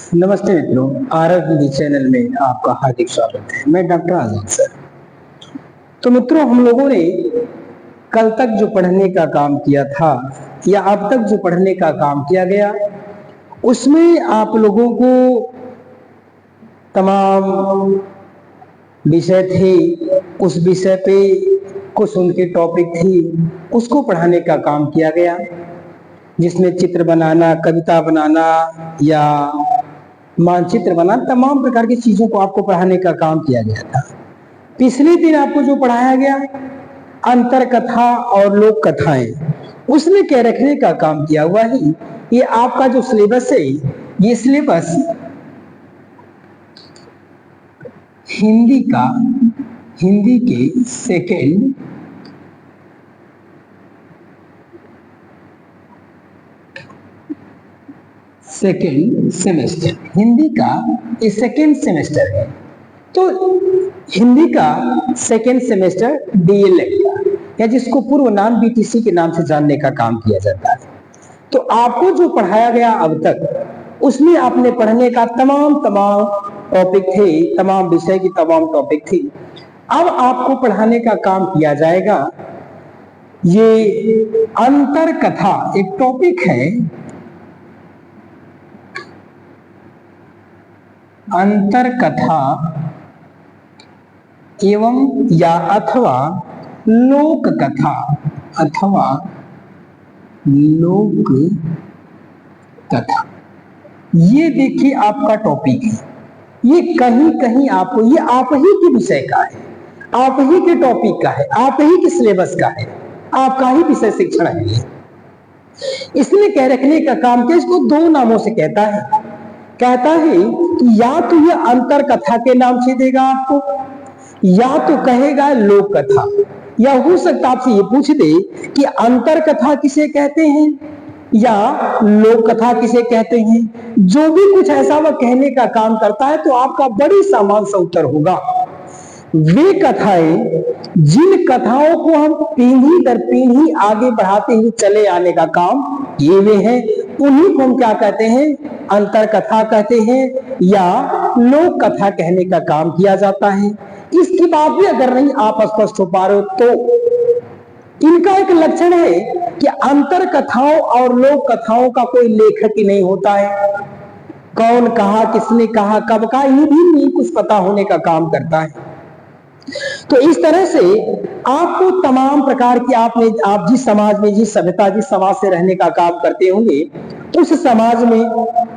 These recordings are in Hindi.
नमस्ते मित्रों, आरव चैनल में आपका हार्दिक स्वागत है। मैं डॉक्टर आजाद सर। तो मित्रों, हम लोगों ने कल तक जो पढ़ने का काम किया था या अब तक जो पढ़ने का काम किया गया, उसमें आप लोगों को तमाम विषय थे, उस विषय पे कुछ उनके टॉपिक थी, उसको पढ़ाने का काम किया गया, जिसमें चित्र बनाना, कविता बनाना या मानचित्र बनाना, तमाम प्रकार की चीजों को आपको पढ़ाने का काम किया गया था। पिछले दिन आपको जो पढ़ाया गया अंतर कथा और लोक कथाएं, उसने क्या रखने का काम किया हुआ है। ये आपका जो सिलेबस है, ये सिलेबस हिंदी के सेकेंड सेमेस्टर, हिंदी का ये सेकेंड सेमेस्टर है। तो हिंदी का सेकेंड सेमेस्टर डीएलएड का, या जिसको पूर्व नाम बीटीसी के नाम से जानने का काम किया जाता है। तो आपको जो पढ़ाया गया अब तक, उसमें आपने पढ़ने का तमाम टॉपिक थे, तमाम विषय की तमाम टॉपिक थी। अब आपको पढ़ाने का काम किया जाएगा ये अंतर कथा, एक टॉपिक है अंतर कथा एवं या अथवा लोक कथा अथवा लोक कथा। ये देखिए आपका टॉपिक है। ये कहीं कहीं आपको, ये आप ही के विषय का है, आप ही के टॉपिक का है, आप ही के सिलेबस का है, आपका ही विषय शिक्षण है। इसने कह रखने का काम किया, इसको दो नामों से कहता है कि या तो ये अंतर कथा के नाम से देगा आपको, या तो कहेगा लोक कथा, या हो सकता आपसे ये पूछ दे कि अंतर कथा किसे कहते हैं या लोक कथा किसे कहते हैं। जो भी कुछ ऐसा वह कहने का काम करता है, तो आपका बड़ी सामान्य सा उत्तर होगा वे कथाएं जिन कथाओं को हम पीढ़ी दर पीढ़ी आगे बढ़ाते हुए चले आने का काम किए हुए हैं, उन्हीं को हम क्या कहते हैं, अंतर कथा कहते हैं या लोक कथा कहने का काम किया जाता है। इसकी बात भी अगर नहीं आप स्पष्ट हो पा रहे हो, तो इनका एक लक्षण है कि अंतर कथाओं और लोक कथाओं का कोई लेखक ही नहीं होता है। कौन कहा, किसने कहा, कब कहा, ये भी नहीं कुछ पता होने का काम करता है। तो इस तरह से आपको तमाम प्रकार की आप जिस समाज में, जिस सभ्यता, जिस समाज से रहने का काम करते होंगे, उस समाज में,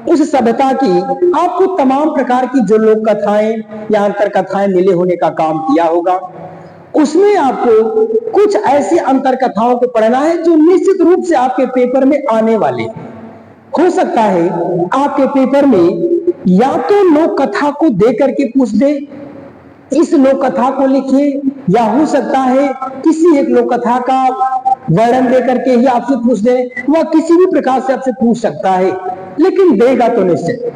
उस सभ्यता की आपको तमाम प्रकार की जो लोक कथाएं या अंतर कथाएं मिले होने का काम किया होगा। उसमें आपको कुछ ऐसी अंतर कथाओं को पढ़ना है जो निश्चित रूप से आपके पेपर में आने वाले। हो सकता है आपके पेपर में या तो लोक कथा को दे करके पूछ दे, इस लोक कथा को लिखिए, या हो सकता है किसी एक लोक कथा का वर्णन दे करके ही आपसे पूछ दे, वह किसी भी प्रकार से आपसे पूछ सकता है, लेकिन देगा तो निश्चित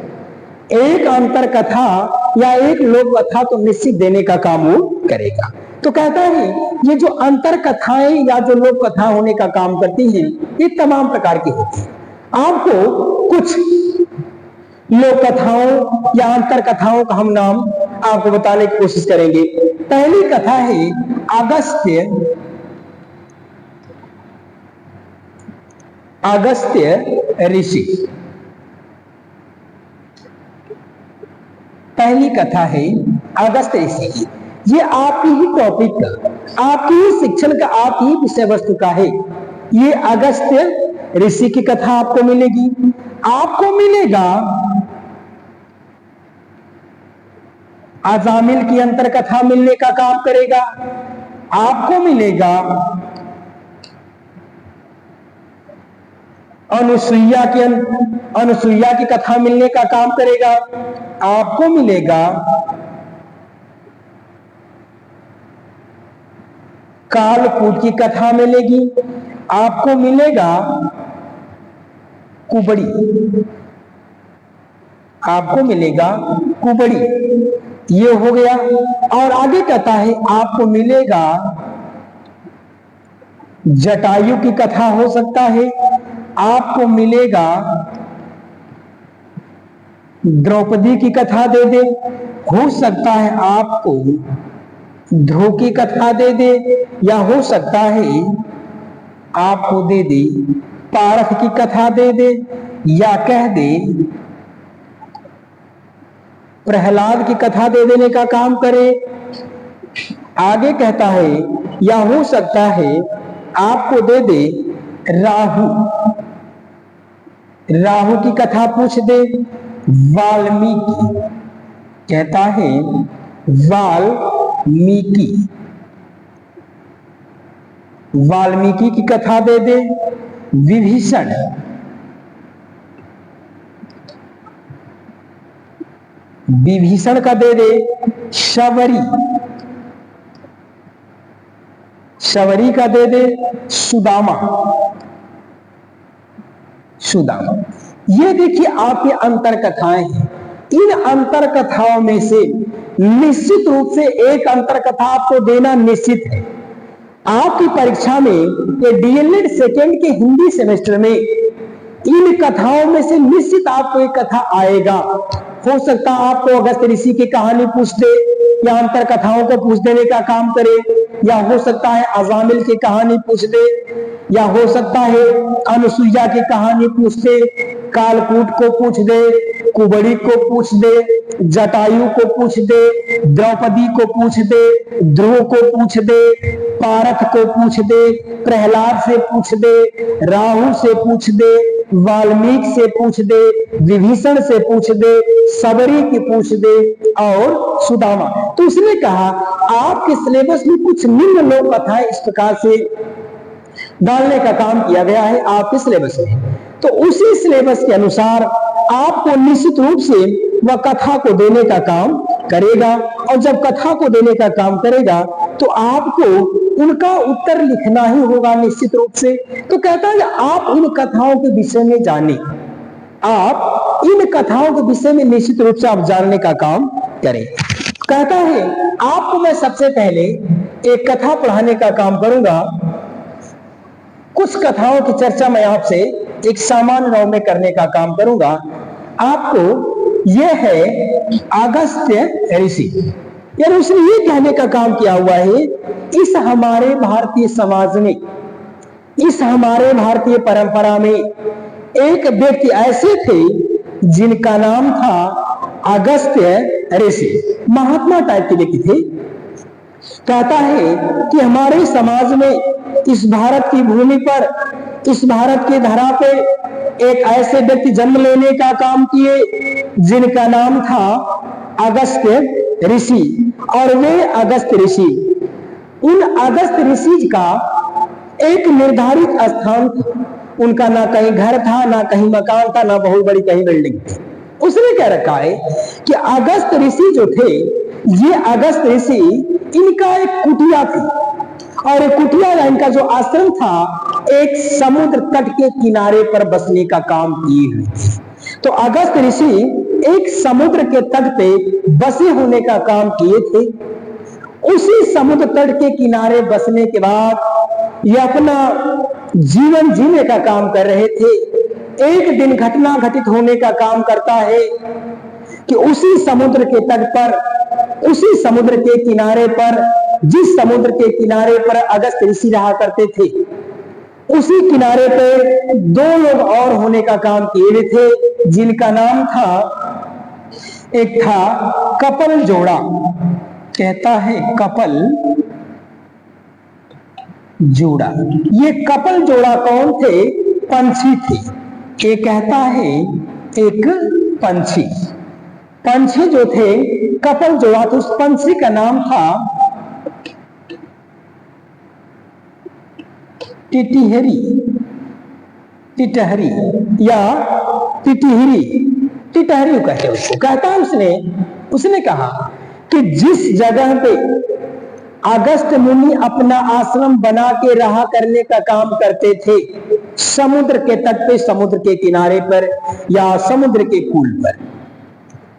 एक अंतर कथा या एक लोक कथा तो निश्चित देने का काम वो करेगा। तो कहता है ये जो अंतर कथाएं या जो लोक कथा होने का काम करती हैं, ये तमाम प्रकार की होती है। आपको कुछ लोक कथाओं या अंतर कथाओं का हम नाम आपको बताने की कोशिश करेंगे। पहली कथा है अगस्त्य ऋषि। पहली कथा है अगस्त्य ऋषि की। ये आपकी ही टॉपिक का, आपकी ही शिक्षण का, आपकी ही विषय वस्तु का है। ये अगस्त्य ऋषि की कथा आपको मिलेगी। आपको मिलेगा अजामिल की अंतर कथा मिलने का काम करेगा। आपको मिलेगा अनुसुईया की कथा मिलने का काम करेगा। आपको मिलेगा कालकूट की कथा मिलेगी। आपको मिलेगा कुबड़ी, आपको मिलेगा कुबड़ी, ये हो गया। और आगे कहता है आपको मिलेगा जटायु की कथा हो सकता है, आपको मिलेगा द्रौपदी की कथा दे दे, हो सकता है आपको ध्रुव की कथा दे दे, या हो सकता है आपको दे दे पारस की कथा दे दे, या कह दे प्रहलाद की कथा दे देने का काम करे। आगे कहता है या हो सकता है आपको दे दे राहु की कथा पूछ दे। वाल्मीकि कहता है वाल्मीकि की कथा दे दे। विभीषण का दे दे शबरी का दे दे सुदामा। ये देखिए आपकी अंतर कथाएं हैं। इन अंतर कथाओं में से निश्चित रूप से एक अंतर कथा आपको देना निश्चित है। आपकी परीक्षा में ये डीएलएड सेकेंड के हिंदी सेमेस्टर में इन कथाओं में से निश्चित आपको एक कथा आएगा। हो सकता है आपको अगस्त ऋषि की कहानी पूछ दे, या अंतर कथाओं को पूछ देने का काम करे, या हो सकता है अजामिल की कहानी पूछ दे, या हो सकता है अनुसुईया की कहानी पूछ दे, कालकूट को पूछ दे, कुबड़ी को पूछ दे, जटायु को पूछ दे, द्रौपदी को पूछ दे, ध्रुव को पूछ दे, पारथ को पूछ दे, प्रहलाद से पूछ दे, राहु से पूछ दे, वाल्मीकि से पूछ दे, विभीषण से पूछ दे, शबरी की पूछ दे, और सुदामा। तो उसने कहा आपके सिलेबस में कुछ निम्न लोक कथाएं इस प्रकार से डालने का काम किया गया है आपके सिलेबस में। तो उसी सिलेबस के अनुसार आपको निश्चित रूप से वह कथा को देने का काम करेगा, और जब कथा को देने का काम करेगा तो आपको उनका उत्तर लिखना ही होगा निश्चित रूप से। तो कहता है आप इन कथाओं के विषय में जाने, आप इन कथाओं के विषय में निश्चित रूप से आप जानने का काम करें। कहता है आपको मैं सबसे पहले एक कथा पढ़ाने का काम करूंगा। कुछ कथाओं की चर्चा मैं आपसे एक सामान्य राव में करने का काम करूंगा। आपको यह है अगस्त्य ऋषि, यानी उसने ये कहने का काम किया हुआ है, इस हमारे भारतीय समाज में, इस हमारे भारतीय परंपरा में एक व्यक्ति ऐसे थे जिनका नाम था अगस्त्य ऋषि। महात्मा टाइप के व्यक्ति थे। कहता है कि हमारे समाज में, इस भारत की भूमि पर, इस भारत की धरा पे एक ऐसे व्यक्ति जन्म लेने का काम किए जिनका नाम था अगस्त्य ऋषि, और वे अगस्त्य ऋषि, उन अगस्त्य ऋषि का एक निर्धारित स्थान था। उनका ना कहीं घर था, ना कहीं मकान था, ना बहुत बड़ी कहीं बिल्डिंग थी। उसने क्या रखा है कि अगस्त ऋषि जो थे, ये अगस्त ऋषि, इनका एक कुटिया थी, और कुटिया या इनका जो आश्रम था एक समुद्र तट के किनारे पर बसने का काम किए हुए थे। तो अगस्त ऋषि एक समुद्र के तट पे बसे होने का काम किए थे। उसी समुद्र तट के किनारे बसने के बाद ये अपना जीवन जीने का काम कर रहे थे। एक दिन घटना घटित होने का काम करता है कि उसी समुद्र के तट पर, उसी समुद्र के किनारे पर, जिस समुद्र के किनारे पर अगस्त ऋषि रहा करते थे, उसी किनारे पे दो लोग और होने का काम किए हुए थे, जिनका नाम था, एक था कपल जोड़ा। कहता है कपल जोड़ा। ये कपल जोड़ा कौन थे? पंछी थे। ये कहता है एक पंछी जो थे, कपल जोड़ा, तो उस पंछी का नाम था टिटहरी या टिटहरी कहते उसको। कहता है उसने कहा कि जिस जगह पे अगस्त मुनि अपना आश्रम बना के रहा करने का काम करते थे, समुद्र के तट पे, समुद्र के किनारे पर या समुद्र के कूल पर,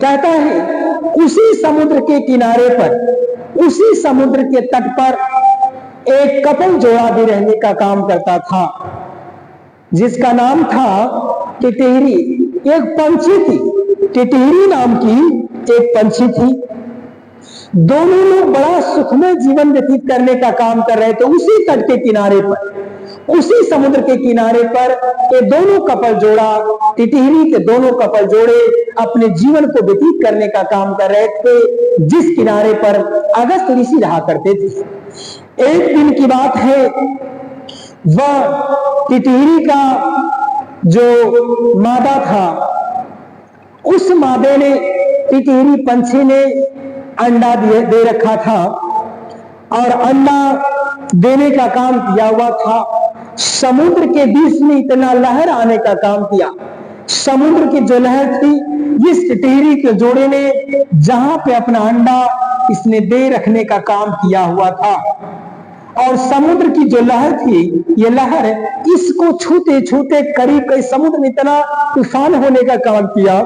कहता है उसी समुद्र के किनारे पर, उसी समुद्र के तट पर एक कपल जोड़ा भी रहने का काम करता था, जिसका नाम था टिटहरी। एक पंछी थी, टिटहरी नाम की एक पंछी थी। दोनों लोग बड़ा सुखमय जीवन व्यतीत करने का काम कर रहे थे। उसी तट के किनारे पर, उसी समुद्र के किनारे पर ये दोनों कपल जोड़ा, टिटहरी के दोनों कपल जोड़े अपने जीवन को व्यतीत करने का काम कर रहे थे, जिस किनारे पर अगस्त ऋषि रहा करते थे। एक दिन की बात है, वह टिटहरी का जो मादा था, उस मादे ने, टिटहरी पंछी ने अंडा दे रखा था और अंडा देने का काम किया हुआ था। समुद्र के बीच में इतना लहर आने का काम किया। समुद्र की जो लहर थी, इस टिटहरी के जोड़े ने जहां पे अपना अंडा इसने दे रखने का काम किया हुआ था, और समुद्र की जो लहर थी, ये लहर इसको छूते छूते करीब कई समुद्र में इतना तूफान होने का काम किया।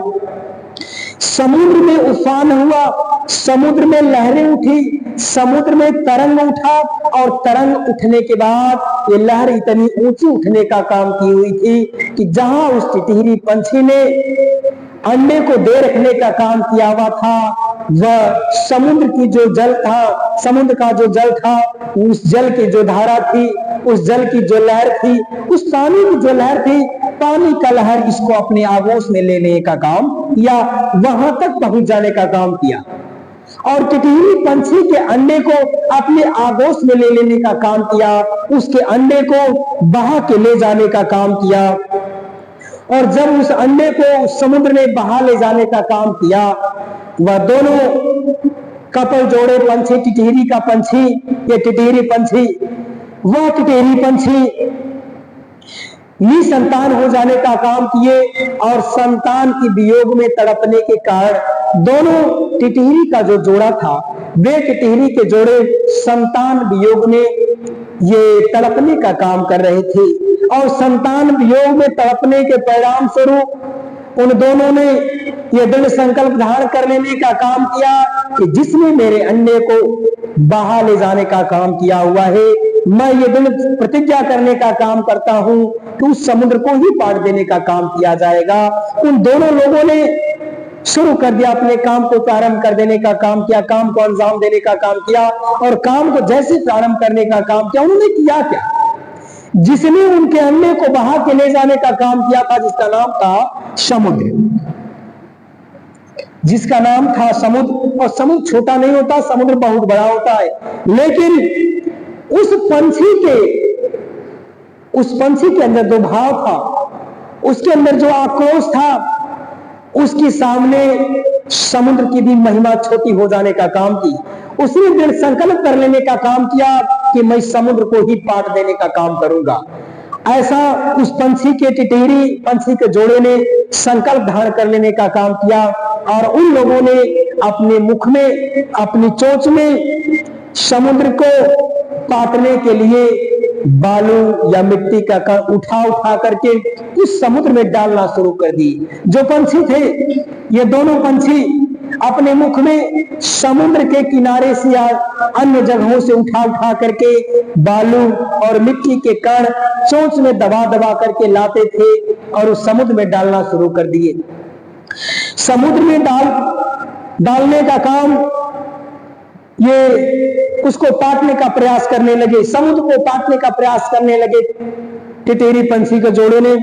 समुद्र में उफान हुआ, समुद्र में लहरें उठी, समुद्र में तरंग उठा, और तरंग उठने के बाद ये लहर इतनी ऊंची उठने का काम की हुई थी कि जहां उस टिटहरी पंछी ने अंडे को दे रखने का काम किया हुआ था, वह समुद्र की जो जल था, समुद्र का जो जल था, उस जल की जो धारा थी, उस जल की जो लहर थी, उस पानी की जो लहर थी, पानी का लहर इसको अपने आगोश में लेने का काम या वहां तक पहुंच जाने का काम किया, और टिटहरी पंछी के अंडे को अपने आगोश में ले लेने का काम किया, उसके अंडे को बहा के ले जाने का काम किया। और जब उस अंडे को समुद्र ने बहा ले जाने का काम किया, वह दोनों कपल जोड़े पंछी, टिटहरी का पंछी, ये टिटहरी पंछी, वह टिटहरी पंछी निसंतान हो जाने का काम किए, और संतान की वियोग में तड़पने के कारण दोनों टिटहरी का जो जोड़ा था, वे टिटहरी के जोड़े संतान वियोग में ये तड़पने का काम कर रहे थे, और संतान वियोग में तड़पने के परिणाम स्वरूप उन दोनों ने यह दृढ़ संकल्प धारण कर लेने का काम किया कि जिसने मेरे अंडे को बहा ले जाने का काम किया हुआ है, मैं ये दृढ़ प्रतिज्ञा करने का काम करता हूं कि उस समुद्र को ही पार देने का काम किया जाएगा। उन दोनों लोगों ने शुरू कर दिया, अपने काम को प्रारंभ कर देने का काम किया, काम को अंजाम देने का काम किया, और काम को जैसे प्रारंभ करने का काम किया, उन्होंने किया क्या? जिसने उनके अंडे को बहा के ले जाने का काम किया था, जिसका नाम था समुद्र, जिसका नाम था समुद्र। और समुद्र छोटा नहीं होता, समुद्र बहुत बड़ा होता है, लेकिन उस पंछी के अंदर जो भाव था, उसके अंदर जो आक्रोश था, उसके सामने समुद्र की भी महिमा छोटी हो जाने का काम की। उसने दृढ़ संकल्प कर लेने का काम किया कि मैं समुद्र को ही पाट देने का काम करूंगा। ऐसा उस पंछी के, टिटहरी पंछी के जोड़े ने संकल्प धारण कर लेने का काम किया, और उन लोगों ने अपने मुख में, अपनी चोंच में समुद्र को पाटने के लिए बालू या मिट्टी का कण उठा करके उस समुद्र में डालना शुरू कर दी। जो पंछी थे, ये दोनों पंछी अपने मुख में समुद्र के किनारे से या अन्य जगहों से उठा करके बालू और मिट्टी के कण चोंच में दबा करके लाते थे और उस समुद्र में डालना शुरू कर दिए। समुद्र में डालने का काम, ये उसको पाटने का प्रयास करने लगे, समुद्र को पाटने का प्रयास करने लगे टिटहरी पंछी के जोड़े ने।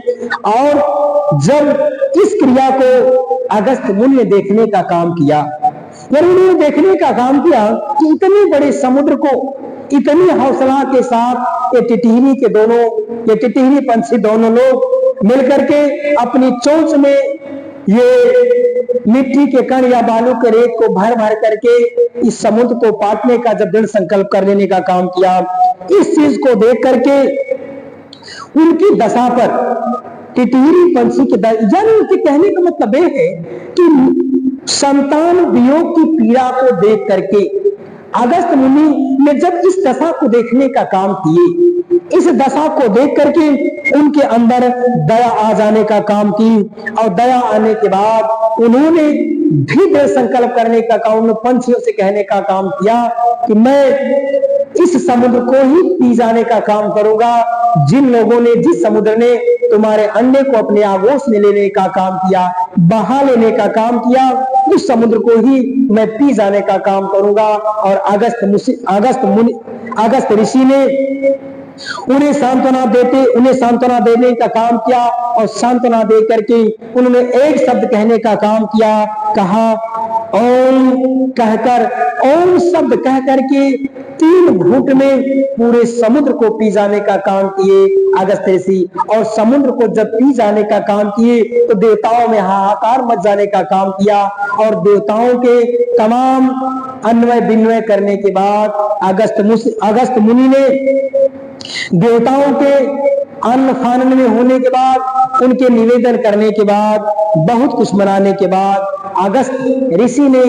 और जब इस क्रिया को अगस्त मुनि ने देखने का काम किया, जब उन्होंने देखने का काम किया कि इतने बड़े समुद्र को इतनी हौसला के साथ ये टिटहरी पंछी दोनों लोग मिलकर के अपनी चोंच में ये मिट्टी के कण या बालू के रेत को भर करके इस समुद्र को पाटने का जब दृढ़ संकल्प कर लेने का काम किया, इस चीज को देख करके उनकी दशा पर टिटहरी पंछी के यानी उनके कहने का मतलब यह है कि संतान वियोग की पीड़ा को देख करके अगस्त मुनि ने जब इस दशा को देखने का काम किए, इस दशा को देख करके उनके अंदर दया आ जाने का काम की, और दया आने के बाद उन्होंने भी दृढ़ संकल्प करने का काम, पंछियों से कहने का काम किया कि मैं इस समुद्र को ही पी जाने का काम करूंगा। जिस समुद्र ने तुम्हारे अंडे को अपने आगोश में लेने का काम किया, बहा लेने का काम किया, उस समुद्र को ही मैं पी जाने का काम करूंगा। और अगस्त ऋषि ने उन्हें सांत्वना देने का काम किया, और सांत्वना दे करके उन्होंने एक शब्द कहने का काम किया, कहा ओम कहकर, ओम शब्द कह करके 3 घूंट में पूरे समुद्र को पी जाने का काम किए अगस्त ऋषि। और समुद्र को जब पी जाने का काम किए तो देवताओं में हाहाकार मच जाने का काम किया, और देवताओं के तमाम अन्वय विन्वय करने के बाद अगस्त मुनि ने देवताओं के अन्न फानन में होने के बाद, उनके निवेदन करने के बाद, बहुत कुछ मनाने के बाद अगस्त ऋषि ने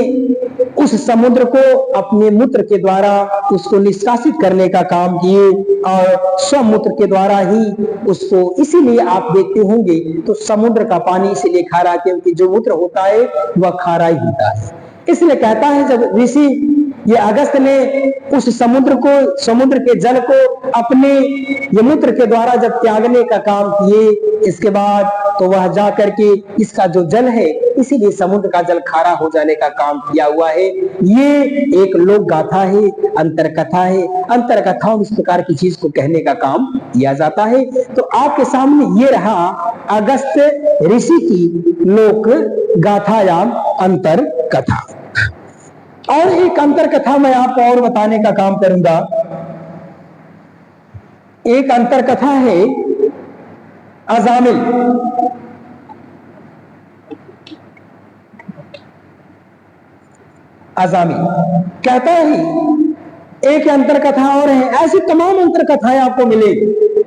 उस समुद्र को अपने मूत्र के द्वारा उसको निष्कासित करने का काम किए, और स्वमूत्र के द्वारा ही उसको, इसीलिए आप देखते होंगे तो समुद्र का पानी इसीलिए खारा, क्योंकि जो मूत्र होता है वह खारा ही होता है। इसलिए कहता है जब ऋषि ये अगस्त ने उस समुद्र के जल को अपने ये मूत्र के द्वारा जब त्यागने का काम किए, इसके बाद तो वह जा करके इसका जो जल है, इसीलिए समुद्र का जल खारा हो जाने का काम किया हुआ है। ये एक लोक गाथा है, अंतर कथा है। अंतर कथाओं इस प्रकार की चीज को कहने का काम किया जाता है। तो आपके सामने ये रहा अगस्त ऋषि की लोक गाथा या अंतर कथा। और एक अंतर कथा मैं आपको और बताने का काम करूंगा। एक अंतर कथा है अजामिल। कहता है एक अंतर कथा और है, ऐसी तमाम अंतर कथाएं आपको मिलेगी,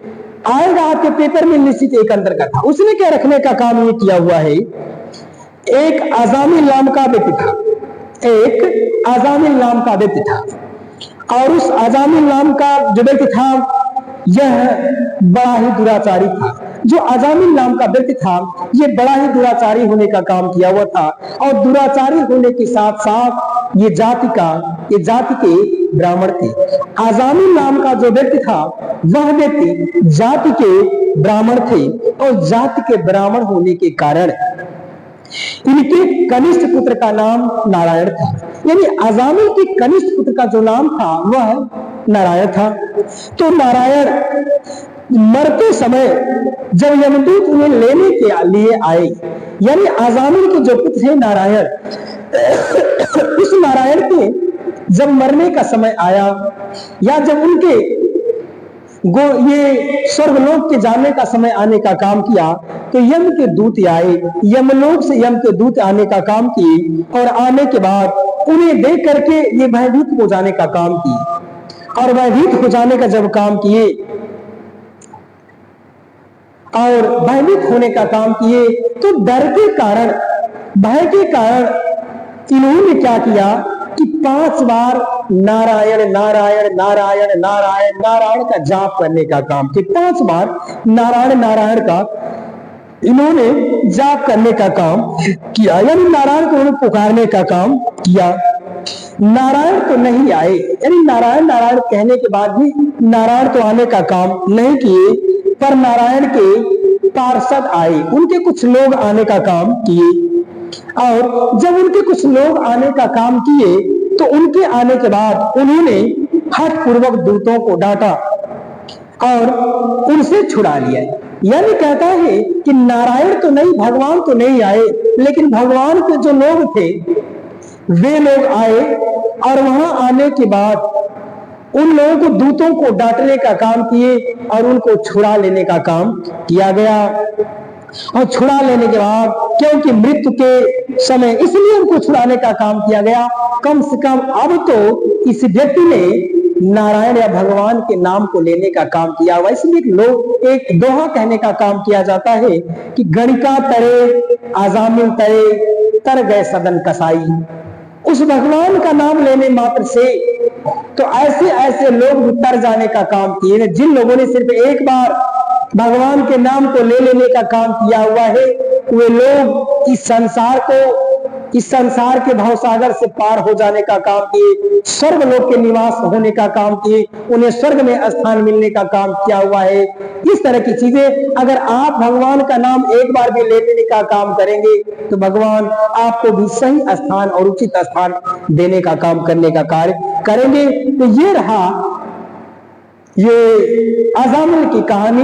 आएगा आपके पेपर में निश्चित एक अंतर कथा। उसने क्या रखने का काम ये किया हुआ है, एक अजामिल नाम का व्यक्ति था, एक अजामिल नाम का व्यक्ति था, और उस अजामिल नाम का जो व्यक्ति था यह बड़ा ही दुराचारी था। जो अजामिल नाम का व्यक्ति था यह बड़ा ही दुराचारी होने का काम किया हुआ था, और दुराचारी होने के साथ साथ ये जाति के ब्राह्मण थे। अजामिल नाम का जो व्यक्ति था वह व्यक्ति जाति के ब्राह्मण थे, और जाति के ब्राह्मण होने के कारण इनके कनिष्ठ पुत्र का नाम नारायण था। यानी अजामिल के कनिष्ठ पुत्र का जो नाम था वह नारायण था। तो नारायण मरते समय जब यमदूत उन्हें लेने के लिए आए, यानी अजामिल के जो पुत्र है नारायण, उस नारायण के जब मरने का समय आया, या जब उनके ये स्वर्गलोक के जाने का समय आने का काम किया, तो यम के दूत आए, यमलोक से यम के दूत आने का काम किए, और आने के बाद उन्हें देख करके ये भयभीत हो जाने का काम किए। और भयभीत हो जाने का जब काम किए, और भयभीत होने का काम किए, तो डर के कारण, भय के कारण इन्होंने क्या किया कि 5 बार नारायण नारायण नारायण नारायण नारायण का जाप करने का काम किया। 5 बार नारायण नारायण का इन्होंने जाप करने का काम किया, यानी नारायण को उन्होंने पुकारने का काम किया। नारायण तो नहीं आए, यानी नारायण नारायण कहने के बाद भी नारायण तो आने का काम नहीं किए, पर नारायण के पार्षद आए, उनके कुछ लोग आने का काम किए। और जब उनके कुछ लोग आने का काम किए, तो उनके आने के बाद उन्होंने हठ पूर्वक दूतों को डांटा और उनसे छुड़ा लिया। यानी कहता है कि नारायण तो नहीं, भगवान तो नहीं आए, लेकिन भगवान के जो लोग थे वे लोग आए, और वहां आने के बाद उन लोगों को, दूतों को डांटने का काम किए, और उनको छुड़ा लेने का काम किया गया। और छुड़ा लेने के बाद, क्योंकि मृत्यु के समय इसलिए उनको छुड़ाने का काम किया गया, कम से कम अब तो इस व्यक्ति ने नारायण या भगवान के नाम को लेने का काम किया हुआ। इसलिए लोग एक दोहा कहने का काम किया जाता है कि गणिका तरे अजामिल तरे तर गए सदन कसाई। उस भगवान का नाम लेने मात्र से तो ऐसे ऐसे लोग भी तर जाने का काम किए। जिन लोगों ने सिर्फ एक बार भगवान के नाम को ले लेने का काम किया हुआ है, वे लोग इस संसार को इस संसार के भवसागर से पार हो जाने का काम किए, स्वर्ग लोक के निवास होने का काम किए, उन्हें स्वर्ग में स्थान मिलने का काम किया हुआ है। इस तरह की चीजें अगर आप भगवान का नाम एक बार भी लेने का काम करेंगे तो भगवान आपको भी सही स्थान और उचित स्थान देने का काम करने का कार्य करेंगे। तो ये रहा ये अजामिल की कहानी।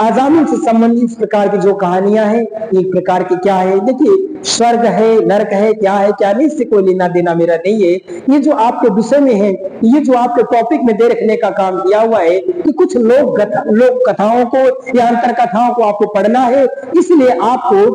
अजामिल से संबंधित इस प्रकार की जो कहानियां हैं, एक प्रकार की क्या है, देखिए स्वर्ग है, नरक है, क्या है क्या नहीं, इससे कोई लेना देना मेरा नहीं है। ये जो आपके विषय में है, ये जो आपके टॉपिक में दे रखने का काम किया हुआ है कि कुछ लोक कथाओं को या अंतर कथाओं को आपको पढ़ना है, इसलिए आपको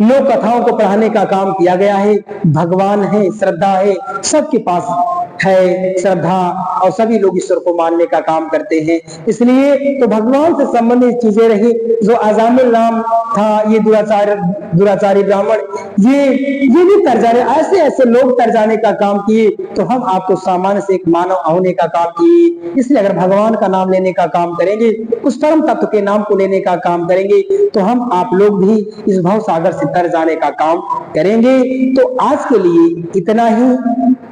लोक कथाओं को पढ़ाने का काम किया गया है। भगवान है, श्रद्धा है, सबके पास है श्रद्धा और सभी लोग ईश्वर को मानने का काम करते हैं। इसलिए तो भगवान से संबंधित चीजें रही। जो अजामिल नाम था, ये दुराचारी ब्राह्मण, ये भी तर जाने, ऐसे ऐसे लोग तर जाने का काम किए। तो हम आपको सामान्य से एक मानव होने का काम किए। इसलिए अगर भगवान का नाम लेने का काम करेंगे, उस परम तत्व के नाम को लेने का काम करेंगे, तो हम आप लोग भी इस भव सागर से तर जाने का काम करेंगे। तो आज के लिए इतना ही,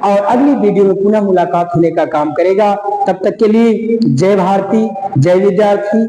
और अगली वीडियो में पुनः मुलाकात होने का काम करेगा। तब तक के लिए जय भारती, जय विद्यार्थी।